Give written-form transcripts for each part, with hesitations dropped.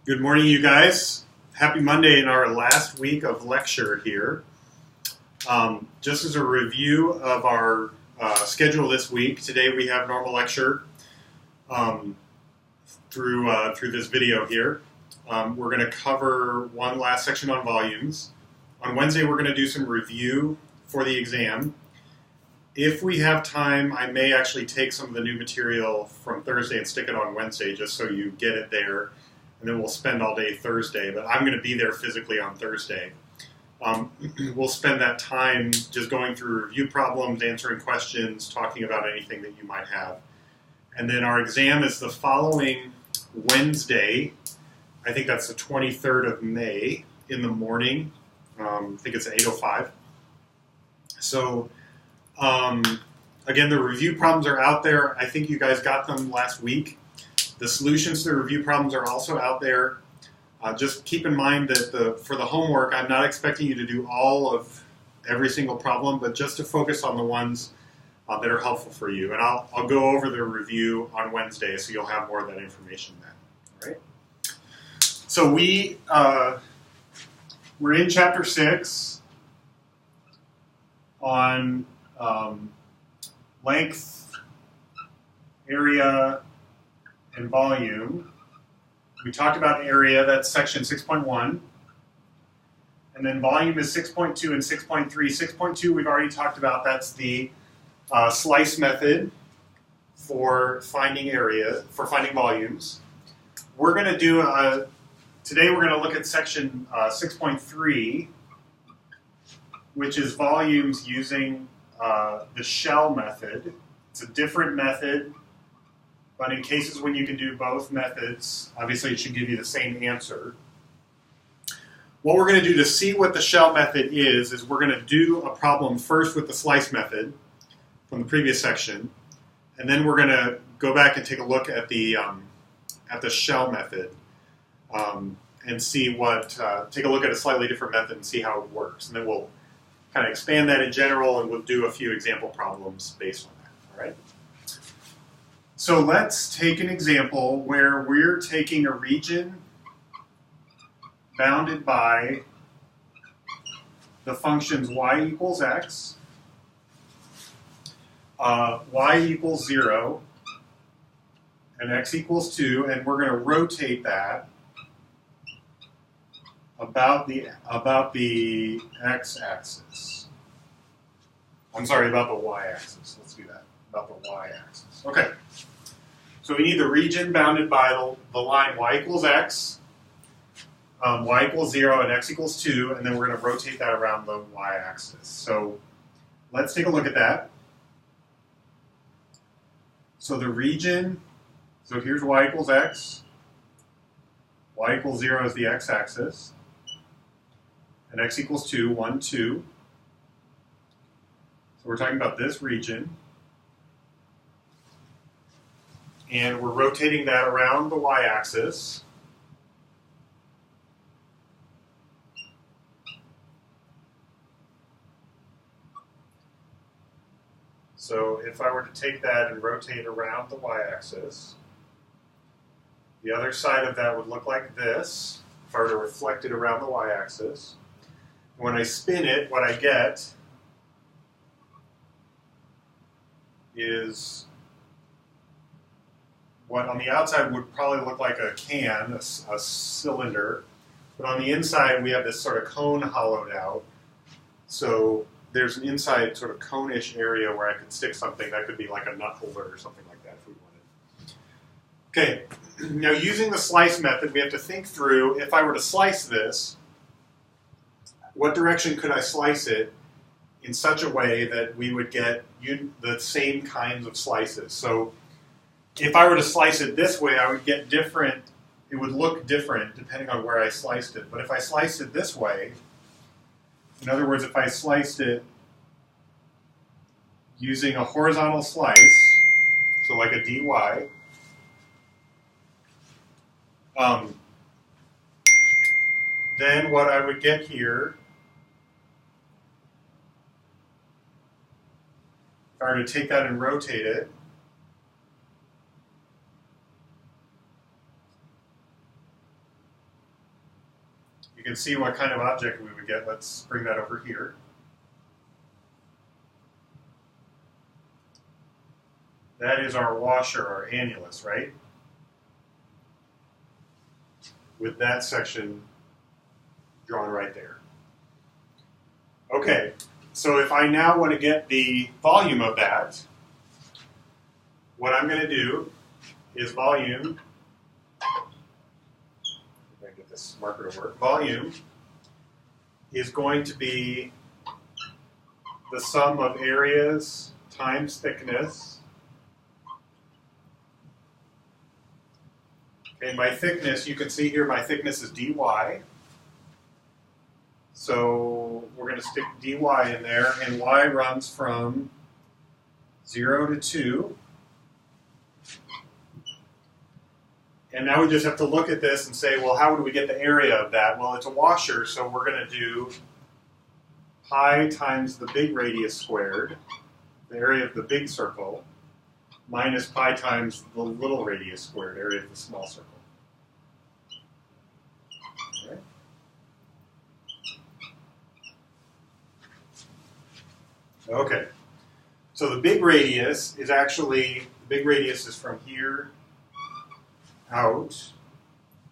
Good morning, you guys. Happy Monday in our last week of lecture here. Just as a review of our schedule this week, today we have normal lecture through this video here. We're going to cover one last section on volumes. On Wednesday, we're going to do some review for the exam. If we have time, I may actually take some of the new material from Thursday and stick it on Wednesday just so you get it there. And then we'll spend all day Thursday, but I'm going to be there physically on Thursday. We'll spend that time just going through review problems, answering questions, talking about anything that you might have. And then our exam is the following Wednesday. I think that's the 23rd of May in the morning. I think it's at 8:05. So, again, the review problems are out there. I think you guys got them last week. The solutions to the review problems are also out there. Just keep in mind that for the homework, I'm not expecting you to do all of every single problem, but just to focus on the ones that are helpful for you. And I'll go over the review on Wednesday, so you'll have more of that information then. All right? So we're in Chapter 6 on length, area, and volume. We talked about area, that's section 6.1. And then volume is 6.2 and 6.3. 6.2 we've already talked about, that's the slice method for finding area, for finding volumes. We're going to do, today we're going to look at section 6.3, which is volumes using the shell method. It's a different method. But in cases when you can do both methods, obviously it should give you the same answer. What we're going to do to see what the shell method is we're going to do a problem first with the slice method from the previous section, and then we're going to go back and take a look at the shell method and see take a look at a slightly different method and see how it works. And then we'll kind of expand that in general, and we'll do a few example problems based on that. All right? So let's take an example where we're taking a region bounded by the functions y equals x, y equals 0, and x equals 2, and we're going to rotate that about the x-axis. I'm sorry, about the y-axis. Let's do that. About the y-axis. Okay. So we need the region bounded by the line y equals x, y equals 0, and x equals 2, and then we're going to rotate that around the y-axis. So let's take a look at that. So the region, so here's y equals x, y equals 0 is the x-axis, and x equals 2, 1, 2. So we're talking about this region. And we're rotating that around the y-axis. So if I were to take that and rotate around the y-axis, the other side of that would look like this, if I were to reflect it around the y-axis. When I spin it, what I get is what on the outside would probably look like a can, a cylinder, but on the inside we have this sort of cone hollowed out. So there's an inside sort of cone-ish area where I could stick something. That could be like a nut holder or something like that if we wanted. Okay, now using the slice method, we have to think through, if I were to slice this, what direction could I slice it in such a way that we would get the same kinds of slices? So if I were to slice it this way, I would get different, it would look different depending on where I sliced it. But if I sliced it this way, in other words, if I sliced it using a horizontal slice, so like a dy, then what I would get here, if I were to take that and rotate it, you can see what kind of object we would get. Let's bring that over here. That is our washer, our annulus, right? With that section drawn right there. Okay, so if I now want to get the volume of that, what I'm going to do is volume, I'm going to get this marker to work, volume is going to be the sum of areas times thickness. Okay, my thickness, you can see here my thickness is dy. So we're going to stick dy in there, and y runs from 0 to 2. And now we just have to look at this and say, well, how would we get the area of that? Well, it's a washer, so we're going to do pi times the big radius squared, the area of the big circle, minus pi times the little radius squared, area of the small circle. Okay. Okay. So the big radius is actually, the big radius is from here out,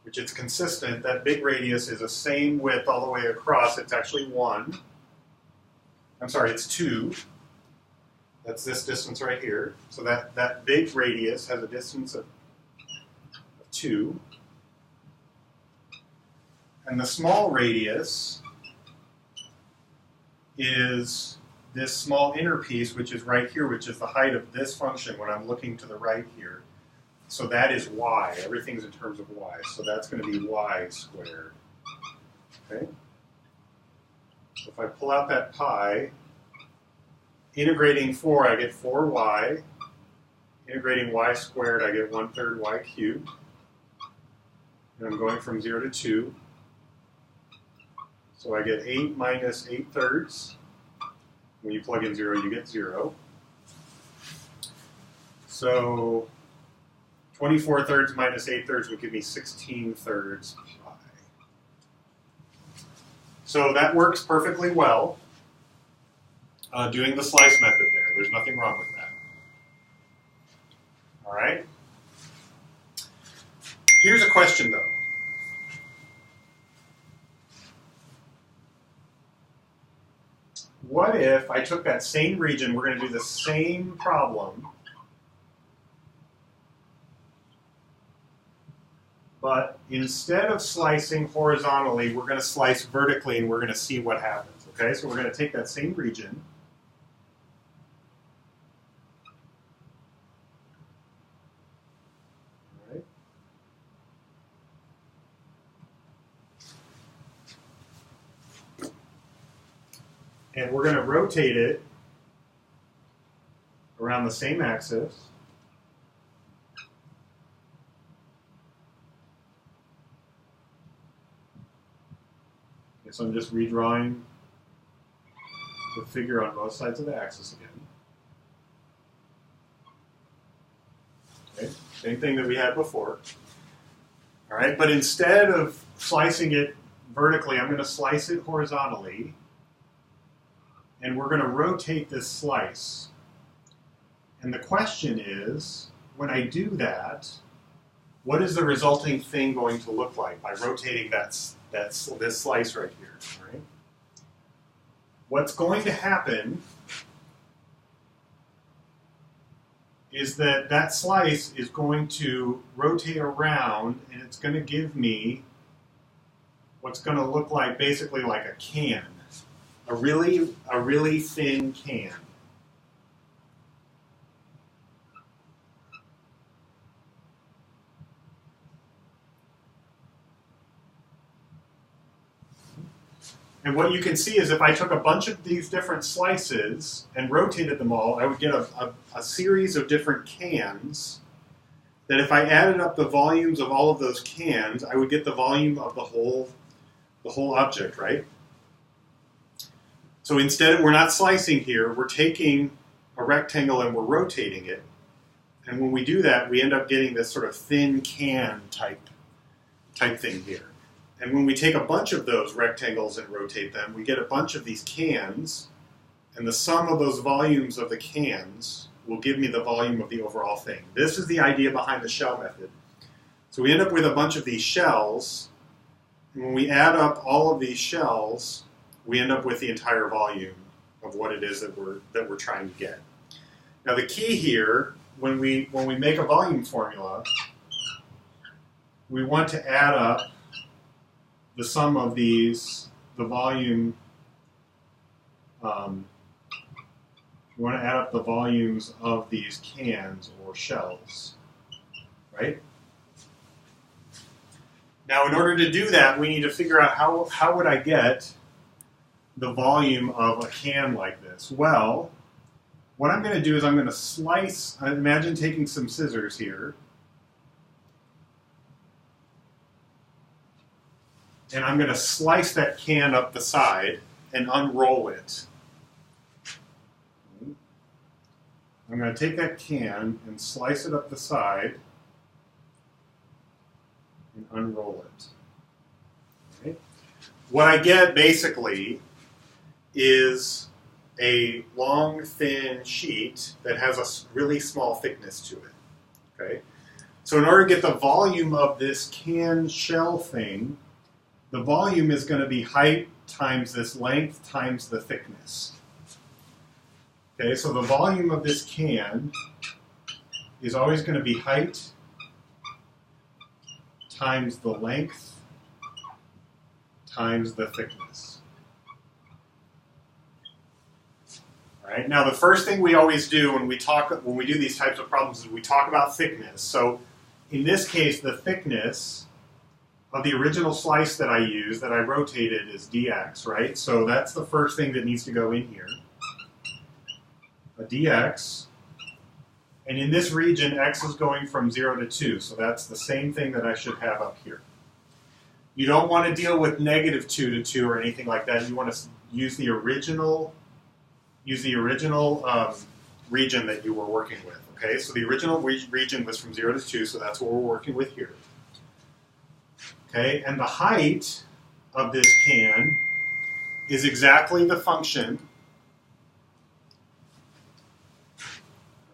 which it's consistent. That big radius is the same width all the way across. It's actually 1. I'm sorry, it's 2. That's this distance right here. So that big radius has a distance of 2. And the small radius is this small inner piece, which is right here, which is the height of this function when I'm looking to the right here. So that is y. Everything's in terms of y. So that's going to be y squared. Okay? So if I pull out that pi, integrating 4, I get 4y. Integrating y squared, I get 1/3 y cubed. And I'm going from 0 to 2. So I get 8 minus 8/3. When you plug in 0, you get 0. So 24/3 minus 8/3 would give me 16/3 pi. So that works perfectly well. Doing the slice method there. There's nothing wrong with that. All right? Here's a question, though. What if I took that same region, we're going to do the same problem, but instead of slicing horizontally, we're going to slice vertically and we're going to see what happens. Okay, so we're going to take that same region. All right. And we're going to rotate it around the same axis. Okay, so I'm just redrawing the figure on both sides of the axis again. Okay, same thing that we had before. All right, but instead of slicing it vertically, I'm going to slice it horizontally. And we're going to rotate this slice. And the question is, when I do that, what is the resulting thing going to look like by rotating this slice right here? Right? What's going to happen is that that slice is going to rotate around, and it's going to give me what's going to look like basically like a can. A really thin can. And what you can see is if I took a bunch of these different slices and rotated them all, I would get a series of different cans that if I added up the volumes of all of those cans, I would get the volume of the whole object, right? So instead, we're not slicing here, we're taking a rectangle and we're rotating it. And when we do that, we end up getting this sort of thin can type thing here. And when we take a bunch of those rectangles and rotate them, we get a bunch of these cans, and the sum of those volumes of the cans will give me the volume of the overall thing. This is the idea behind the shell method. So we end up with a bunch of these shells, and when we add up all of these shells, we end up with the entire volume of what it is that we're trying to get. Now the key here, when we make a volume formula, we want to add up the sum of these, the volume, we want to add up the volumes of these cans or shells, right? Now in order to do that, we need to figure out how would I get the volume of a can like this? Well, what I'm going to do is I'm going to slice, imagine taking some scissors here, and I'm going to slice that can up the side and unroll it. I'm going to take that can and slice it up the side and unroll it. Okay. What I get basically is a long, thin sheet that has a really small thickness to it. Okay. So in order to get the volume of this can shell thing, the volume is going to be height times this length times the thickness. Okay, so the volume of this can is always going to be height times the length times the thickness. All right, now the first thing we always do when we do these types of problems is we talk about thickness. So in this case, the thickness of the original slice that I used, that I rotated, is dx, right? So that's the first thing that needs to go in here. A dx. And in this region, x is going from 0 to 2, so that's the same thing that I should have up here. You don't want to deal with -2 to 2 or anything like that. You want to use the original region that you were working with. Okay, so the original region was from 0 to 2, so that's what we're working with here. Okay, and the height of this can is exactly the function.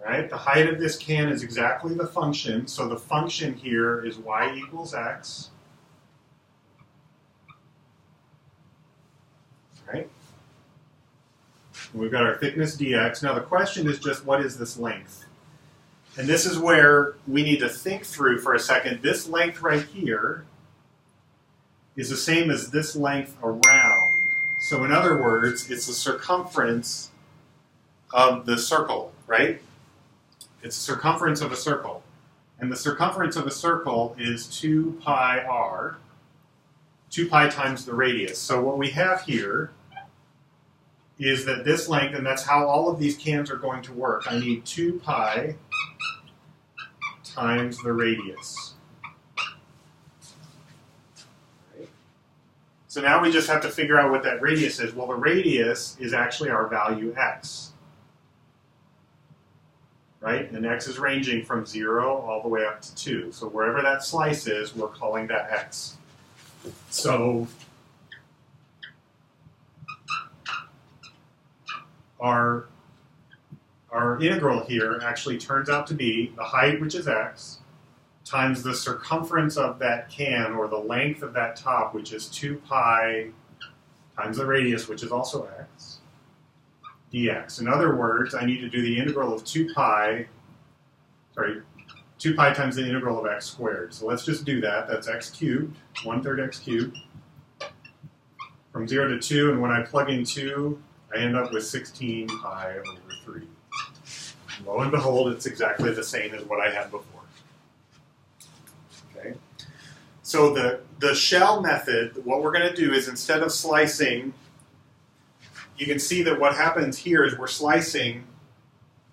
Right, the height of this can is exactly the function. So the function here is y equals x. Right? And we've got our thickness dx. Now the question is just, what is this length? And this is where we need to think through for a second. This length right here is the same as this length around. So in other words, it's the circumference of the circle, right? It's the circumference of a circle. And the circumference of a circle is 2 pi r, 2 pi times the radius. So what we have here is that this length, and that's how all of these cans are going to work. I need 2 pi times the radius. So now we just have to figure out what that radius is. Well, the radius is actually our value x. Right? And x is ranging from 0 all the way up to 2. So wherever that slice is, we're calling that x. So our integral here actually turns out to be the height, which is x, times the circumference of that can, or the length of that top, which is 2 pi times the radius, which is also x, dx. In other words, I need to do the integral of 2 pi times the integral of x squared. So let's just do that. That's x cubed, 1/3 x cubed, from 0 to 2, and when I plug in 2, I end up with 16 pi over 3. And lo and behold, it's exactly the same as what I had before. Okay. So the shell method, what we're going to do is, instead of slicing, you can see that what happens here is we're slicing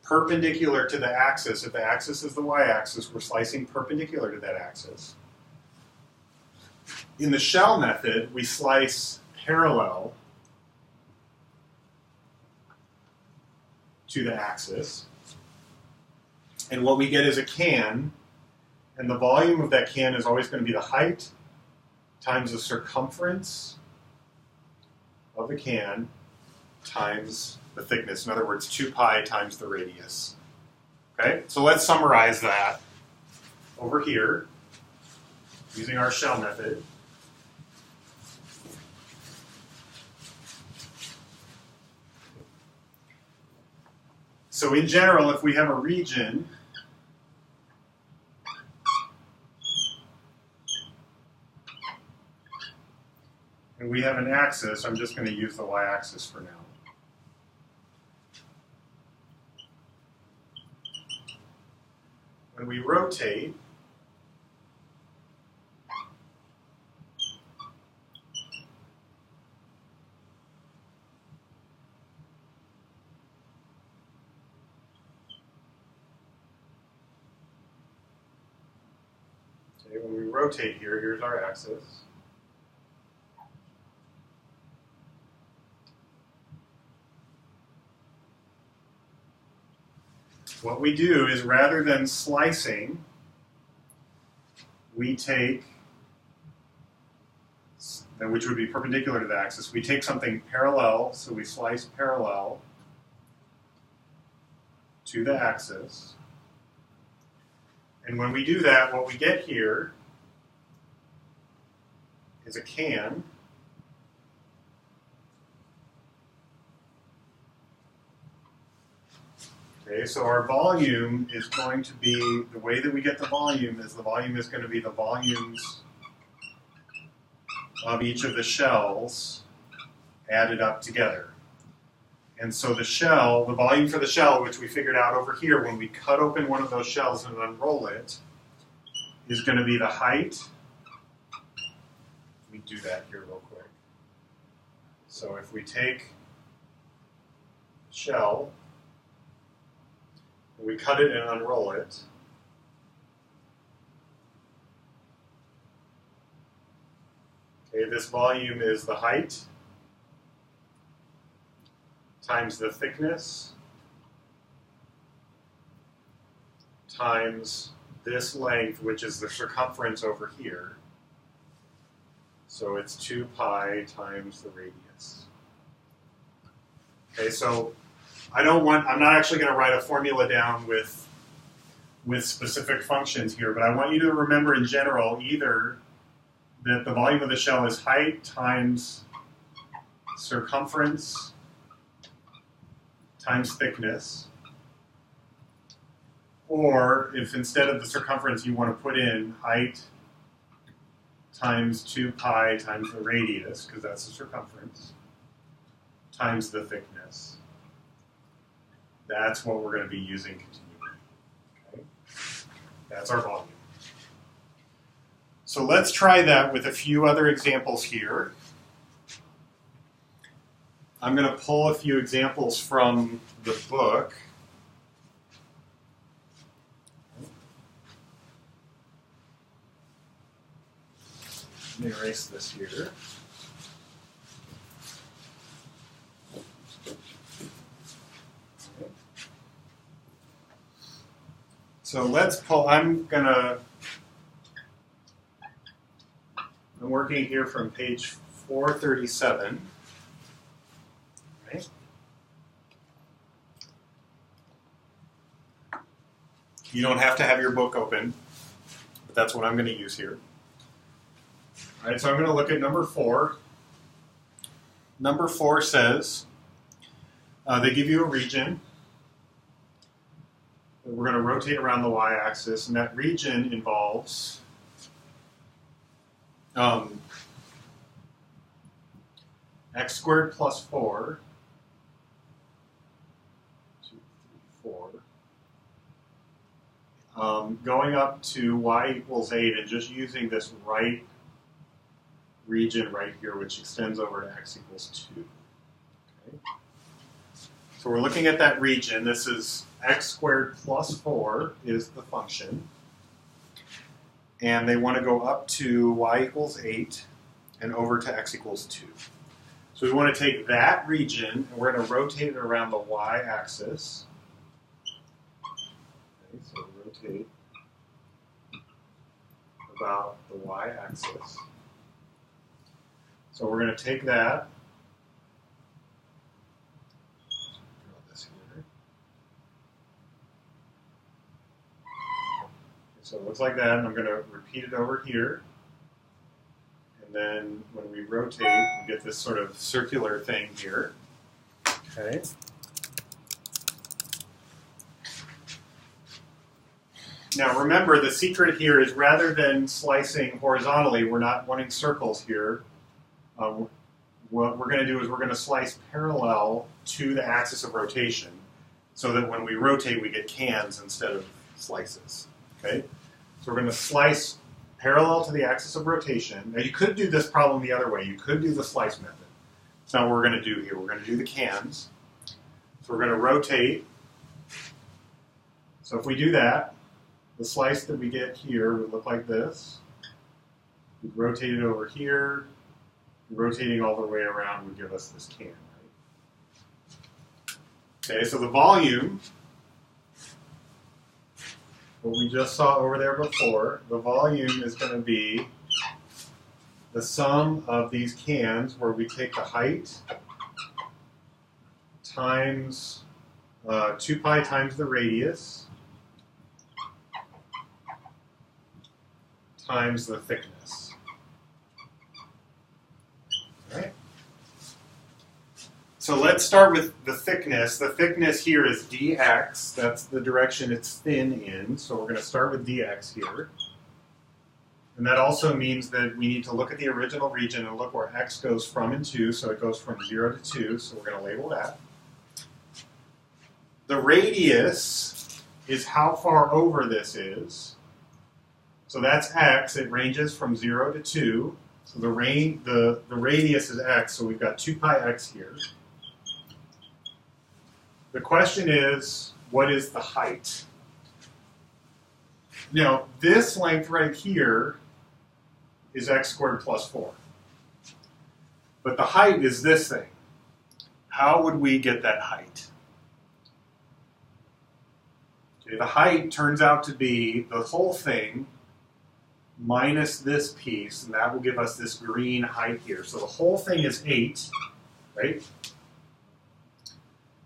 perpendicular to the axis. If the axis is the y-axis, we're slicing perpendicular to that axis. In the shell method, we slice parallel to the axis. And what we get is a can, and the volume of that can is always going to be the height times the circumference of the can times the thickness. In other words, 2 pi times the radius. Okay, so let's summarize that over here using our shell method. So in general, if we have a region and we have an axis, I'm just going to use the y-axis for now. When we rotate, when we rotate here, here's our axis. What we do is rather than slicing, we take, which would be perpendicular to the axis, we take something parallel, so we slice parallel to the axis. And when we do that, what we get here is a can. Okay, so our volume is going to be, the way that we get the volume is going to be the volumes of each of the shells added up together. And so the shell, the volume for the shell, which we figured out over here when we cut open one of those shells and unroll it, is going to be the height. Let me do that here real quick. So if we take shell, we cut it and unroll it, okay, this volume is the height times the thickness times this length, which is the circumference over here. So it's 2 pi times the radius. Okay, so I'm not actually going to write a formula down with specific functions here, but I want you to remember in general either that the volume of the shell is height times circumference times thickness, or if instead of the circumference you want to put in height times 2 pi times the radius, because that's the circumference, times the thickness. That's what we're going to be using continually. Okay? That's our volume. So let's try that with a few other examples here. I'm going to pull a few examples from the book. Let me erase this here. So let's pull, I'm working here from page 437. Right? You don't have to have your book open, but that's what I'm going to use here. All right, so I'm going to look at number 4. Number 4 says, they give you a region. We're going to rotate around the y-axis, and that region involves x squared plus 4, 2, 3, 4, going up to y equals 8, and just using this right region right here, which extends over to x equals 2. Okay. So we're looking at that region. This is x squared plus 4 is the function. And they want to go up to y equals 8 and over to x equals 2. So we want to take that region, and we're going to rotate it around the y-axis. Okay, so rotate about the y-axis. So we're going to take that. Draw this here. So it looks like that, and I'm going to repeat it over here. And then when we rotate, we get this sort of circular thing here. Okay. Now remember, the secret here is rather than slicing horizontally, we're not wanting circles here. What we're going to do is we're going to slice parallel to the axis of rotation so that when we rotate, we get cans instead of slices. Okay? So we're going to slice parallel to the axis of rotation. Now you could do this problem the other way. You could do the slice method. That's not what we're going to do here. We're going to do the cans. So we're going to rotate. So if we do that, the slice that we get here would look like this. We'd rotate it over here. Rotating all the way around would give us this can. Right? Okay, so the volume, what we just saw over there before, the volume is going to be the sum of these cans where we take the height times 2 pi times the radius times the thickness. All right. So let's start with the thickness. The thickness here is dx. That's the direction it's thin in. So we're going to start with dx here. And that also means that we need to look at the original region and look where x goes from and to. So it goes from 0 to 2. So we're going to label that. The radius is how far over this is. So that's x. It ranges from 0 to 2. So the radius is x, so we've got 2 pi x here. The question is, what is the height? Now, this length right here is x squared plus 4. But the height is this thing. How would we get that height? Okay, the height turns out to be the whole thing minus this piece, and that will give us this green height here. So the whole thing is 8, right?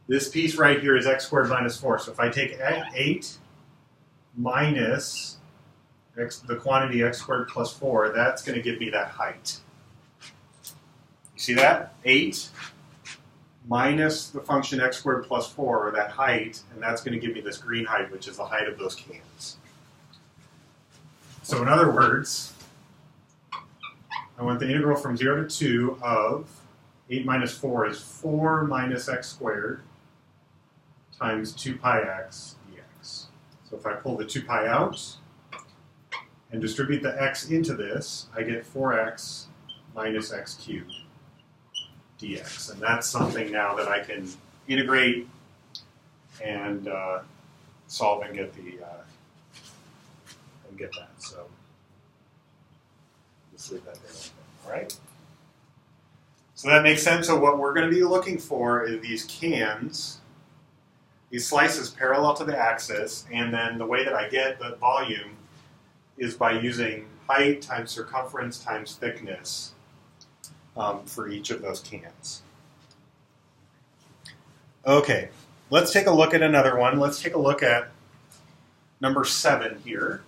This piece right here is x squared minus 4. So if I take 8 minus the quantity x squared plus 4, that's going to give me that height. You see that? 8 minus the function x squared plus 4, or that height, and that's going to give me this green height, which is the height of those cans. So in other words, I want the integral from 0 to 2 of 8 minus 4 is 4 minus x squared times 2 pi x dx. So if I pull the 2 pi out and distribute the x into this, I get 4x minus x cubed dx. And that's something now that I can integrate and solve and get the get that. So just leave that there. All right. So that makes sense. So what we're going to be looking for is these cans, these slices parallel to the axis, and then the way that I get the volume is by using height times circumference times thickness for each of those cans. Okay, let's take a look at another one. Let's take a look at number 7 here.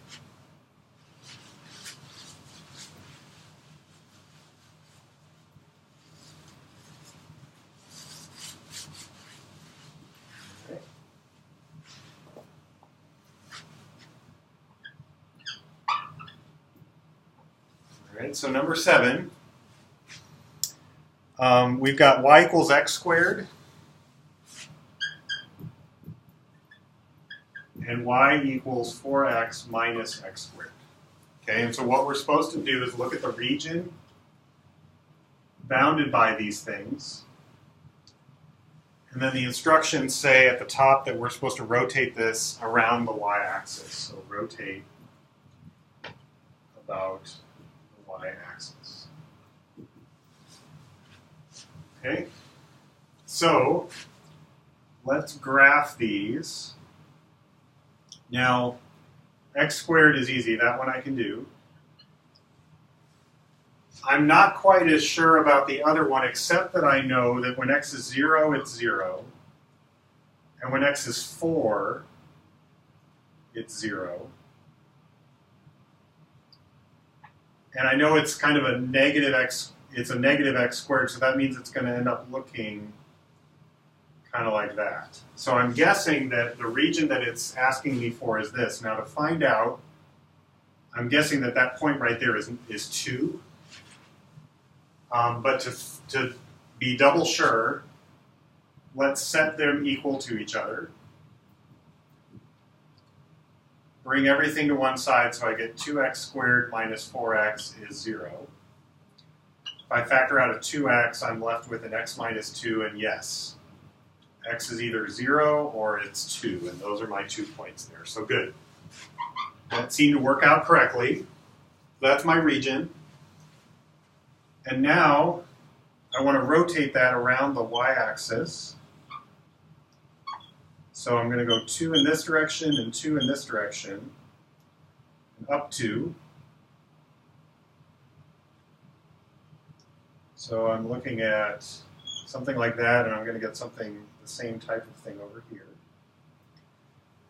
All right, so number 7, we've got y equals x squared and y equals 4x minus x squared. Okay, and so what we're supposed to do is look at the region bounded by these things. And then the instructions say at the top that we're supposed to rotate this around the y-axis. So rotate about the y-axis. Okay, so let's graph these. Now, x squared is easy. That one I can do. I'm not quite as sure about the other one, except that I know that when x is 0, it's 0. And when x is 4, it's 0. And I know it's kind of a negative x, it's a negative x squared, so that means it's going to end up looking kind of like that. So I'm guessing that the region that it's asking me for is this. Now to find out, I'm guessing that that point right there is 2. But to be double sure, let's set them equal to each other. Bring everything to one side, so I get 2x squared minus 4x is 0. If I factor out a 2x, I'm left with an x minus 2, and yes, x is either 0 or it's 2, and those are my 2 points there. So good. That seemed to work out correctly. That's my region. And now I want to rotate that around the y-axis. So I'm going to go 2 in this direction and 2 in this direction, and up 2. So I'm looking at something like that, and I'm going to get something, the same type of thing over here.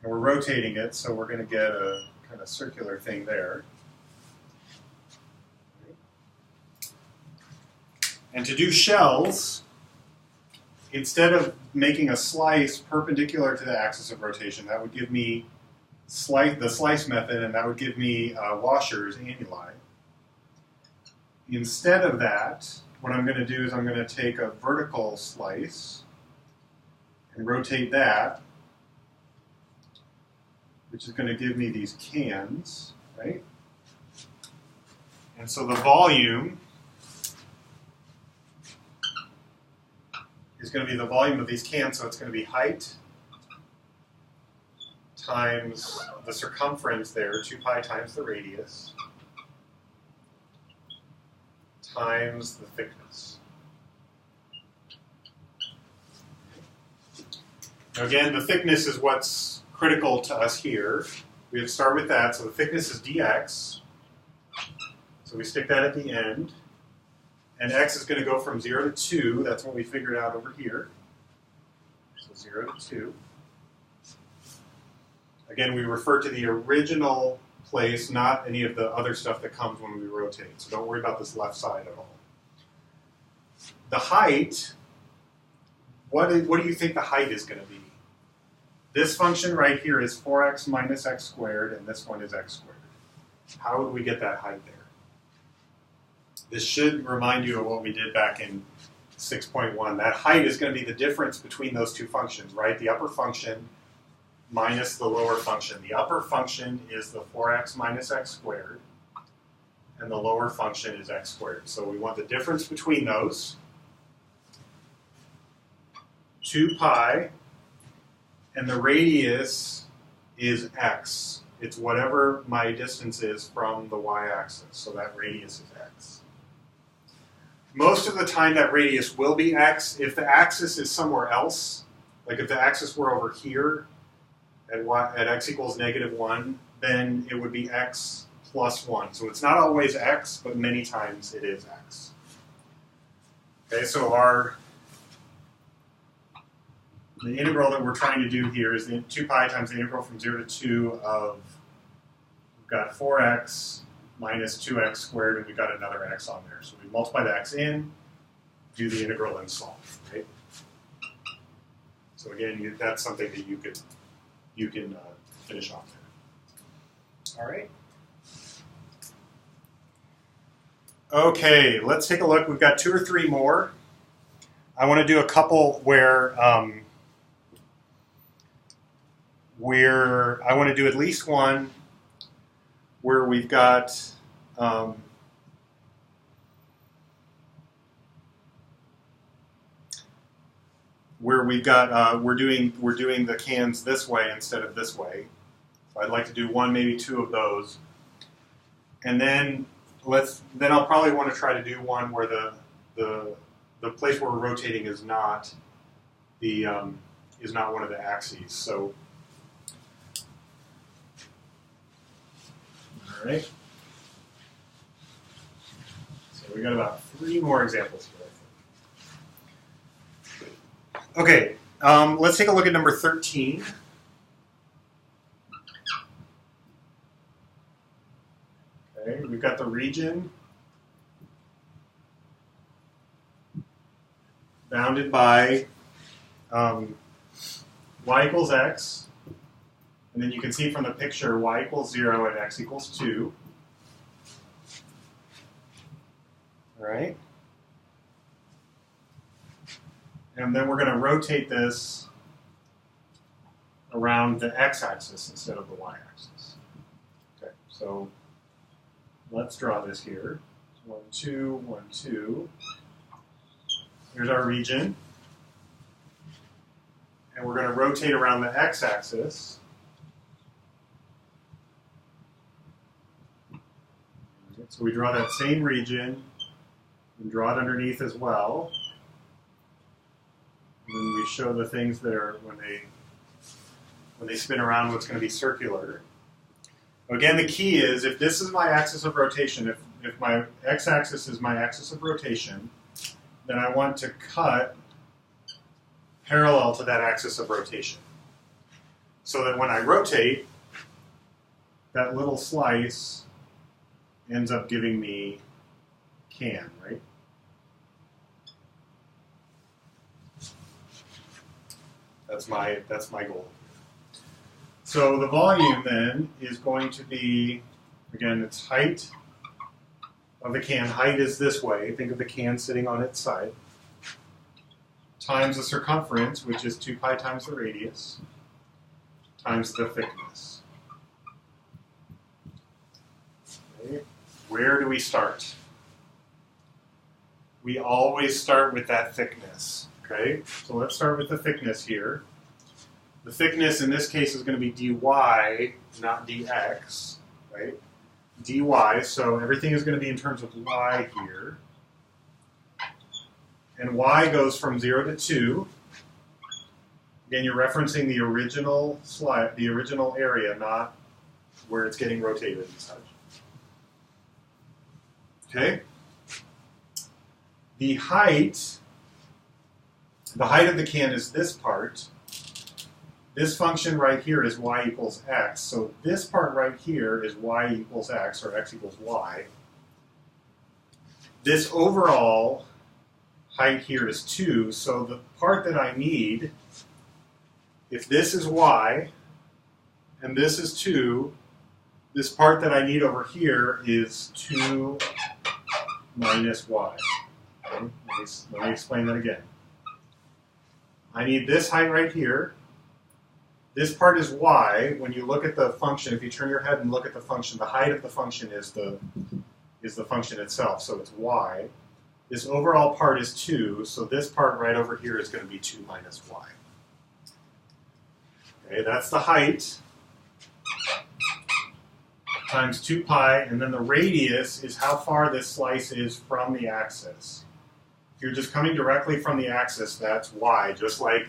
And we're rotating it, so we're going to get a kind of circular thing there. And to do shells, instead of making a slice perpendicular to the axis of rotation, that would give me the slice method, and that would give me washers, annuli. Instead of that, what I'm going to do is I'm going to take a vertical slice and rotate that, which is going to give me these cans, right? And so the volume is going to be the volume of these cans, so it's going to be height times the circumference there, 2 pi times the radius, times the thickness. Now again, the thickness is what's critical to us here. We have to start with that, so the thickness is dx, so we stick that at the end. And x is going to go from 0 to 2. That's what we figured out over here. So 0 to 2. Again, we refer to the original place, not any of the other stuff that comes when we rotate. So don't worry about this left side at all. The height, what do you think the height is going to be? This function right here is 4x minus x squared, and this one is x squared. How would we get that height there? This should remind you of what we did back in 6.1. That height is going to be the difference between those two functions, right? The upper function minus the lower function. The upper function is the 4x minus x squared, and the lower function is x squared. So we want the difference between those. 2 pi, and the radius is x. It's whatever my distance is from the y-axis, so that radius is x. Most of the time that radius will be x. If the axis is somewhere else, like if the axis were over here at x equals -1, then it would be x plus 1. So it's not always x, but many times it is x. Okay, so the integral that we're trying to do here is the 2 pi times the integral from 0 to 2 of, we've got 4x minus 2x squared, and we've got another x on there. So we multiply the x in, do the integral, and solve, right? So again, that's something that you can finish off there. All right. Okay, let's take a look. We've got 2 or 3 more. I want to do a couple where I want to do at least one where we've got we're doing the cans this way instead of this way. So I'd like to do 1, maybe 2 of those, and then I'll probably want to try to do one where the place where we're rotating is not one of the axes. So. All right. So we got about 3 more examples here, I think. Okay, let's take a look at number 13. Okay, we've got the region bounded by y equals x, and then you can see from the picture y equals 0 and x equals 2. All right? And then we're going to rotate this around the x-axis instead of the y-axis. Okay, so let's draw this here. 1, 2, 1, 2. Here's our region. And we're going to rotate around the x-axis. So we draw that same region and draw it underneath as well. And then we show the things that are, when they spin around, what's going to be circular. Again, the key is, if this is my axis of rotation, if my x-axis is my axis of rotation, then I want to cut parallel to that axis of rotation. So that when I rotate, that little slice ends up giving me can, right? That's my goal. So the volume then is going to be, again, its height of the can. Height is this way. Think of the can sitting on its side. Times the circumference, which is 2 pi times the radius, times the thickness. Okay. Where do we start? We always start with that thickness. Okay, so let's start with the thickness here. The thickness in this case is going to be dy, not dx, right? dy, so everything is going to be in terms of y here. And y goes from 0 to 2. Again, you're referencing the original slide, the original area, not where it's getting rotated and such. Okay? The height of the can is this part. This function right here is y equals x. So this part right here is y equals x, or x equals y. This overall height here is 2. So the part that I need, if this is y and this is 2, this part that I need over here is 2 minus y. Okay? Let me explain that again. I need this height right here. This part is y. When you look at the function, if you turn your head and look at the function, the height of the function is the function itself, so it's y. This overall part is 2, so this part right over here is going to be 2 minus y. Okay, that's the height times 2 pi, and then the radius is how far this slice is from the axis. If you're just coming directly from the axis, that's y, just like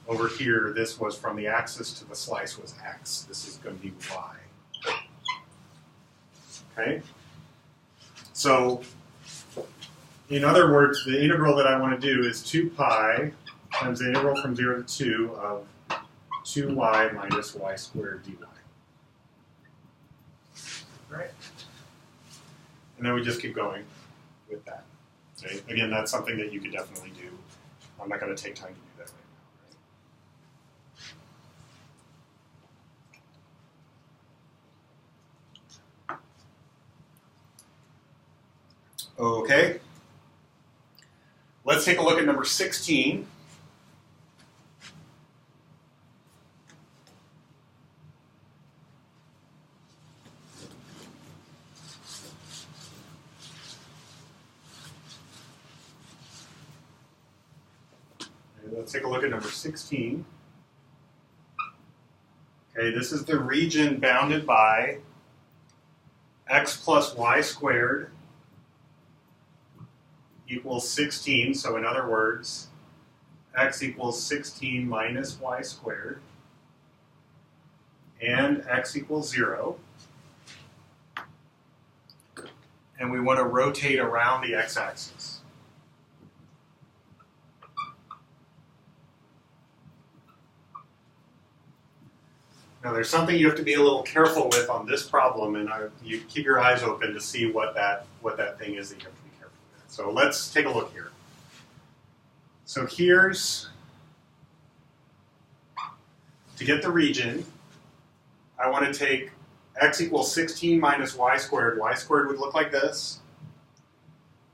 over here, this was from the axis to the slice was x. This is going to be y. Okay? So, in other words, the integral that I want to do is 2 pi times the integral from 0 to 2 of 2y minus y squared dy. Right? And then we just keep going with that. Okay? Again, that's something that you could definitely do. I'm not going to take time to do that right now. Right? Okay. Let's take a look at number 16. Let's take a look at number 16. Okay, this is the region bounded by x plus y squared equals 16. So in other words, x equals 16 minus y squared, and x equals 0. and we want to rotate around the x-axis. Now there's something you have to be a little careful with on this problem, and you keep your eyes open to see what that thing is that you have to be careful with. So let's take a look here. So here's, to get the region, I want to take x equals 16 minus y squared. Y squared would look like this.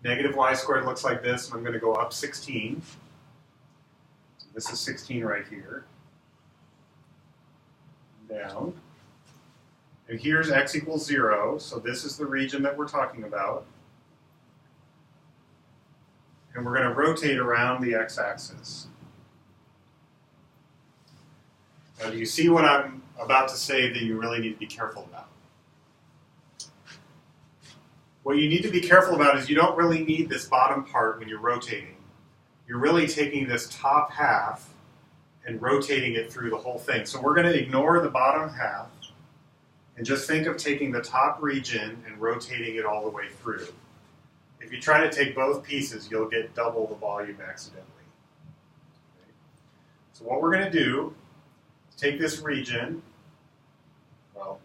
Negative y squared looks like this, and I'm going to go up 16. So this is 16 right here. Down. And here's x equals 0, so this is the region that we're talking about. And we're going to rotate around the x-axis. Now, do you see what I'm about to say that you really need to be careful about? What you need to be careful about is you don't really need this bottom part when you're rotating. You're really taking this top half and rotating it through the whole thing. So we're going to ignore the bottom half and just think of taking the top region and rotating it all the way through. If you try to take both pieces, you'll get double the volume accidentally. Okay. So what we're going to do is take this region, well,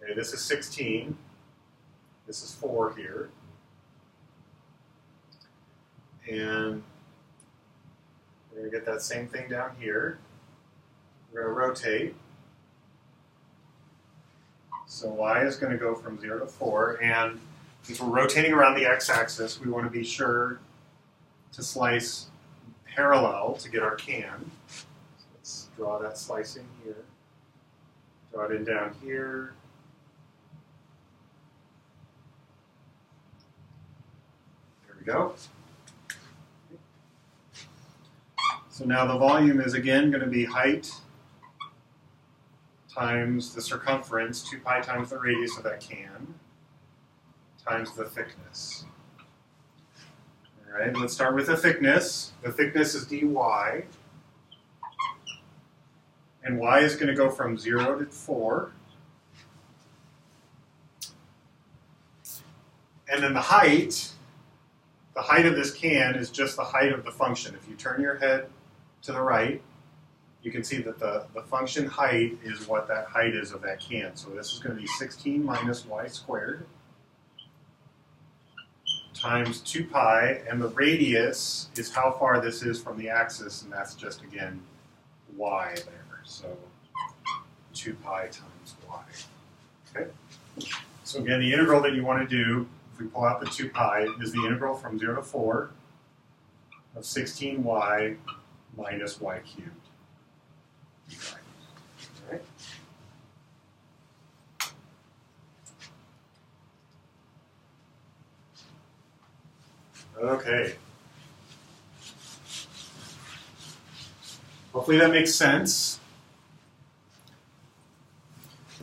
okay, this is 16, this is 4 here. And we're going to get that same thing down here. We're going to rotate. So y is going to go from 0 to 4. And since we're rotating around the x-axis, we want to be sure to slice parallel to get our can. So let's draw that slicing here. Draw it in down here. There we go. So now the volume is again going to be height times the circumference, 2 pi times the radius of that can, times the thickness. All right, let's start with the thickness. The thickness is dy, and y is going to go from 0 to 4. And then the height of this can is just the height of the function. If you turn your head to the right, you can see that the function height is what that height is of that can. So this is going to be 16 minus y squared times 2 pi, and the radius is how far this is from the axis, and that's just, again, y there. So 2 pi times y. Okay. So again, the integral that you want to do, if we pull out the 2 pi, is the integral from 0 to 4 of 16y minus y cubed. All right. Okay. Hopefully that makes sense.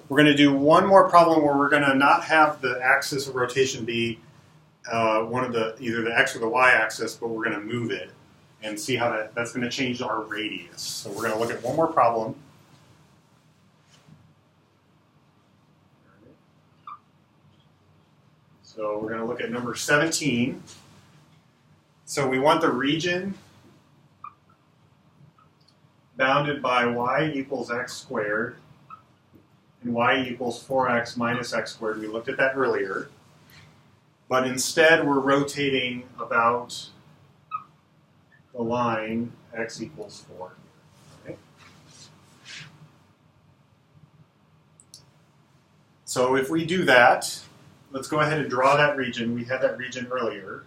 We're going to do one more problem where we're going to not have the axis of rotation be one of either the x or the y axis, but we're going to move it and see how that's going to change our radius. So we're going to look at one more problem. So we're going to look at number 17. So we want the region bounded by y equals x squared and y equals 4x minus x squared. We looked at that earlier. But instead, we're rotating about the line x equals 4. Okay. So if we do that, let's go ahead and draw that region. We had that region earlier.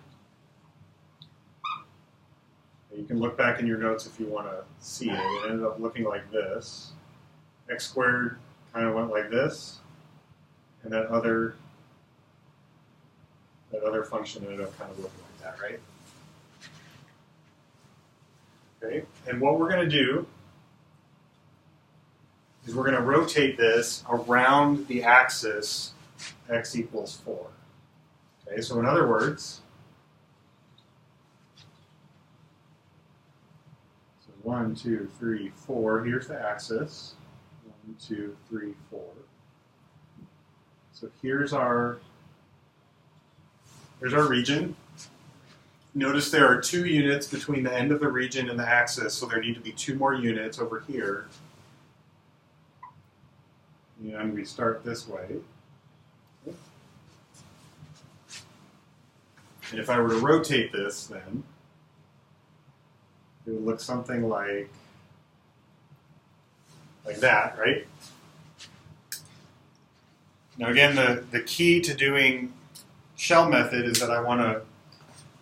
You can look back in your notes if you want to see it. It ended up looking like this. X squared kind of went like this, and that other function ended up kind of looking like that, right? Okay, and what we're going to do is we're going to rotate this around the axis x equals 4. Okay, so in other words, 1, 2, 3, 4, here's the axis. 1, 1, 2, 3, 4. So here's our region. Notice there are 2 units between the end of the region and the axis, so there need to be 2 more units over here. And we start this way. And if I were to rotate this, then it would look something like that, right? Now again, the key to doing shell method is that I want to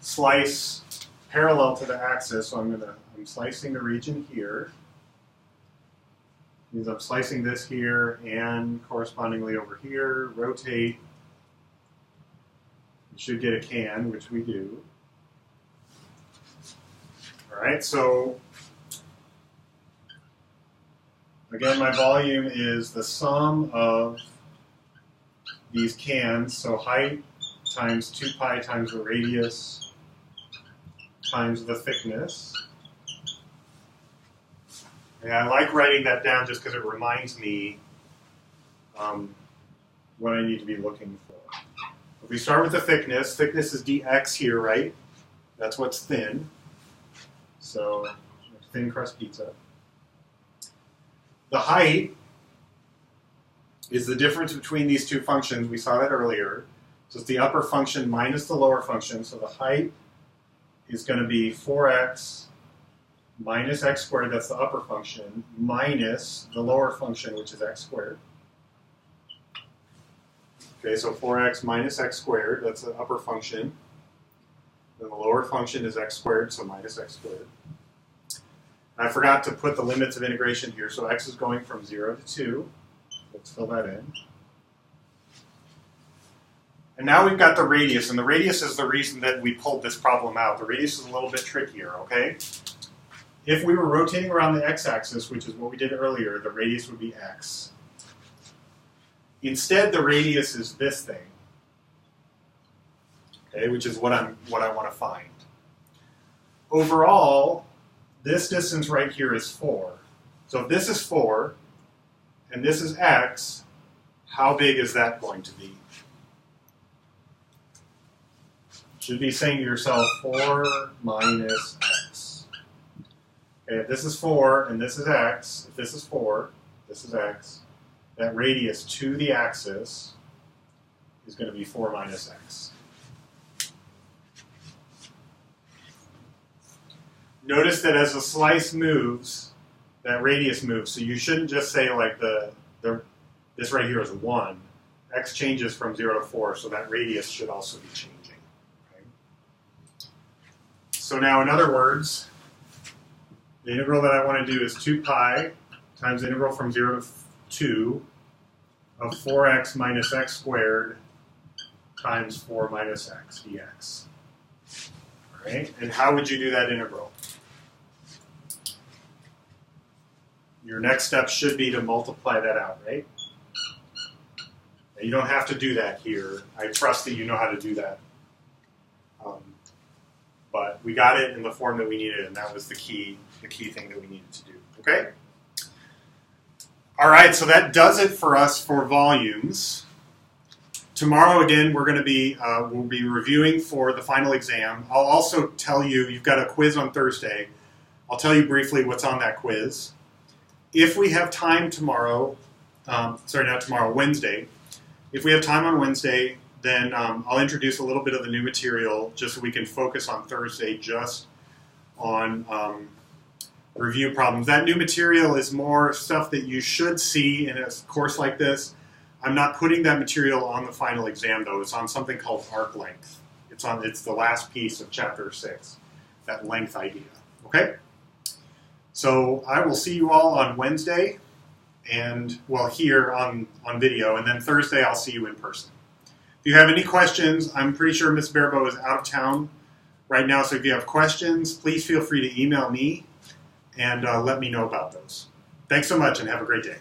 slice parallel to the axis, so I'm slicing the region here. Means I'm slicing this here and correspondingly over here, rotate. You should get a can, which we do. All right, so again, my volume is the sum of these cans, so height times 2 pi times the radius times the thickness. And I like writing that down just because it reminds me what I need to be looking for. If we start with the thickness is dx here, right? That's what's thin. So thin crust pizza. The height is the difference between these 2 functions. We saw that earlier. So it's the upper function minus the lower function. So the height is going to be 4x minus x squared, that's the upper function, minus the lower function, which is x squared. Okay, so 4x minus x squared, that's the upper function. Then the lower function is x squared, so minus x squared. And I forgot to put the limits of integration here, so x is going from 0 to 2. Let's fill that in. And now we've got the radius, and the radius is the reason that we pulled this problem out. The radius is a little bit trickier, okay? If we were rotating around the x-axis, which is what we did earlier, the radius would be x. Instead, the radius is this thing, okay, which is what I want to find. Overall, this distance right here is 4. So if this is 4, and this is x, how big is that going to be? Should be saying to yourself, 4 minus x. Okay, if this is 4 and this is x, if this is 4, this is x, that radius to the axis is going to be 4 minus x. Notice that as the slice moves, that radius moves. So you shouldn't just say like this right here is 1. X changes from 0 to 4, so that radius should also be changing. Okay? So now, in other words, the integral that I want to do is 2 pi times the integral from 0 to 2 of 4x minus x squared times 4 minus x dx. All right? And how would you do that integral? Your next step should be to multiply that out, right? And you don't have to do that here. I trust that you know how to do that. But we got it in the form that we needed, and that was the key thing that we needed to do. Okay? All right, so that does it for us for volumes. Tomorrow, again, we're going to be we'll be reviewing for the final exam. I'll also tell you, you've got a quiz on Thursday. I'll tell you briefly what's on that quiz. If we have time tomorrow, Wednesday. If we have time on Wednesday, then I'll introduce a little bit of the new material just so we can focus on Thursday just on review problems. That new material is more stuff that you should see in a course like this. I'm not putting that material on the final exam, though. It's on something called arc length. It's the last piece of chapter 6, that length idea. Okay? So I will see you all on Wednesday, and well, here on video, and then Thursday I'll see you in person. If you have any questions, I'm pretty sure Ms. Barbo is out of town right now, so if you have questions, please feel free to email me and let me know about those. Thanks so much, and have a great day.